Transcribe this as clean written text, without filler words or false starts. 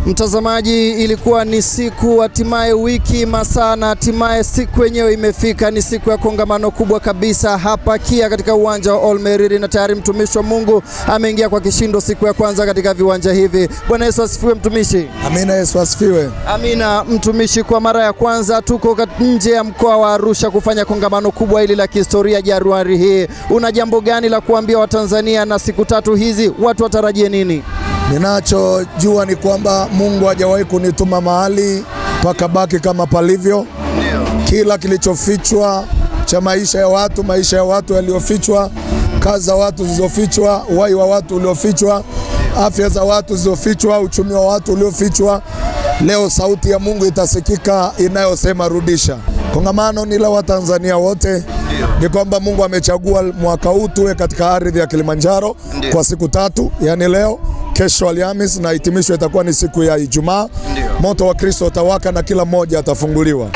Mtazamaji, ilikuwa ni siku, hatimaye wiki, masaa na hatimaye siku yenyewe imefika. Ni siku ya kongamano kubwa kabisa hapa KIA katika uwanja wa Olmeriri, na tayari mtumishi wa Mungu ameingia kwa kishindo siku ya kwanza katika viwanja hivi. Bwana Yesu asifiwe mtumishi. Amina, Yesu asifiwe. Amina mtumishi, kwa mara ya kwanza tuko nje ya mkoa wa Arusha kufanya kongamano kubwa hili la kihistoria Januari hii. Una jambo gani la kuambia Watanzania, na siku tatu hizi watu watarajie nini? Ninachojua ni kwamba Mungu hajawahi kunituma mahali pakabaki kama palivyo. Kila kilichofichwa cha maisha ya watu yaliyofichwa, kazi za watu zilizofichwa, uhai wa watu uliofichwa, afya za watu zilizofichwa, uchumi wa watu uliofichwa, leo sauti ya Mungu itasikika inayosema rudisha. Kongamano ni la Watanzania wote. Ni kwamba Mungu amechagua mwaka huu tuwe katika ardhi ya Kilimanjaro kwa siku tatu, yani leo, kesho Alhamisi, na hitimisho itakuwa ni siku ya Ijumaa. Moto wa Kristo utawaka na kila mmoja atafunguliwa.